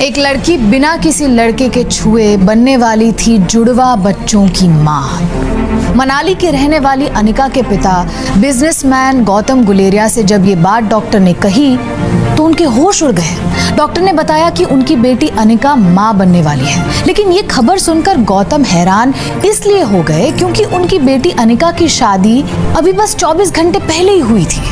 एक लड़की बिना किसी लड़के के छुए बनने वाली थी जुड़वा बच्चों की मां। मनाली के रहने वाली अनिका के पिता बिजनेसमैन गौतम गुलेरिया से जब ये बात डॉक्टर ने कही तो उनके होश उड़ गए। डॉक्टर ने बताया कि उनकी बेटी अनिका मां बनने वाली है। लेकिन ये खबर सुनकर गौतम हैरान इसलिए हो गए क्योंकि उनकी बेटी अनिका की शादी अभी बस 24 घंटे पहले ही हुई थी।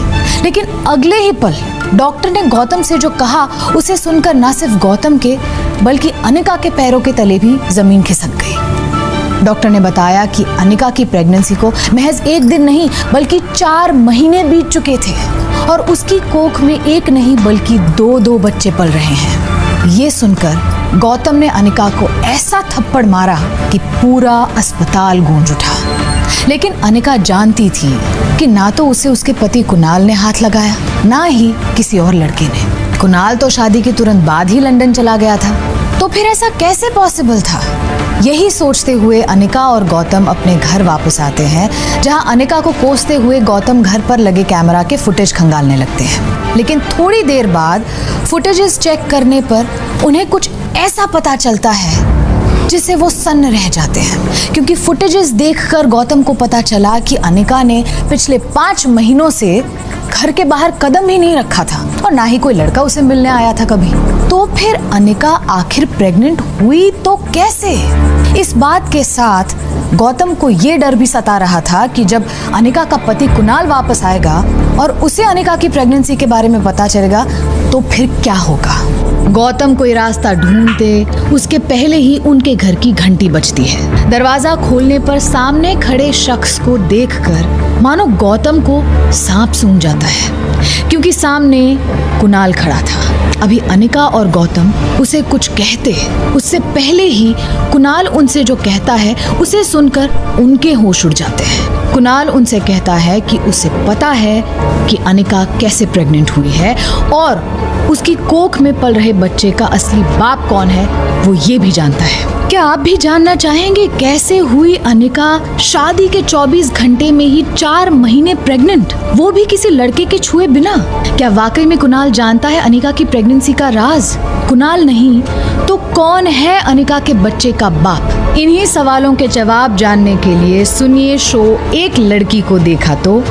लेकिन अगले ही पल डॉक्टर ने गौतम से जो कहा उसे सुनकर न सिर्फ गौतम के बल्कि अनिका के पैरों के तले भी जमीन खिसक गई। डॉक्टर ने बताया कि अनिका की प्रेगनेंसी को महज 1 दिन नहीं बल्कि 4 महीने बीत चुके थे और उसकी कोख में एक नहीं बल्कि 2 बच्चे पल रहे हैं। ये सुनकर गौतम ने अनिका को ऐसा थप्पड़ मारा कि पूरा अस्पताल गूंज उठा। लेकिन अनिका जानती थी कि ना तो उसे उसके पति कुणाल ने हाथ लगाया, ना ही किसी और लड़के ने। कुणाल तो शादी के तुरंत बाद ही लंदन चला गया था, तो फिर ऐसा कैसे पॉसिबल था? यही सोचते हुए अनिका और गौतम अपने घर वापस आते हैं, जहां अनिका को कोसते हुए गौतम घर पर लगे कैमरा के फुटेज खंगालने लगते हैं। लेकिन थोड़ी देर बाद फुटेजेस चेक करने पर उन्हें कुछ ऐसा पता चलता है जिससे वो सन्न रह जाते हैं, क्योंकि फुटेजेस देखकर गौतम को पता चला कि अनिका ने पिछले 5 महीनों से घर के बाहर कदम ही नहीं रखा था और ना ही कोई लड़का उसे मिलने आया था कभी। तो फिर अनिका आखिर प्रेग्नेंट हुई तो कैसे? इस बात के साथ गौतम को ये डर भी सता रहा था कि जब अनिका का पति कुणाल वापस आएगा और उसे अनिका की प्रेगनेंसी के बारे में पता चलेगा तो फिर क्या होगा। गौतम कोई रास्ता ढूंढते उसके पहले ही उनके घर की घंटी बजती है। दरवाजा खोलने पर सामने खड़े शख्स को देखकर मानो गौतम को सांप सूंघ जाता है, क्योंकि सामने कुणाल खड़ा था। अभी अनिका और गौतम उसे कुछ कहते उससे पहले ही कुणाल उनसे जो कहता है उसे सुनकर उनके होश उड़ जाते हैं। कुणाल उनसे कहता है कि उसे पता है कि अनिका कैसे प्रेग्नेंट हुई है और उसकी कोख में पल रहे बच्चे का असली बाप कौन है वो ये भी जानता है। क्या आप भी जानना चाहेंगे कैसे हुई अनिका शादी के 24 घंटे में ही 4 महीने प्रेग्नेंट, वो भी किसी लड़के के छुए बिना? क्या वाकई में कुणाल जानता है अनिका की प्रेगनेंसी का राज? कुणाल नहीं तो कौन है अनिका के बच्चे का बाप? इन्हीं सवालों के जवाब जानने के लिए सुनिए शो एक लड़की को देखा तो।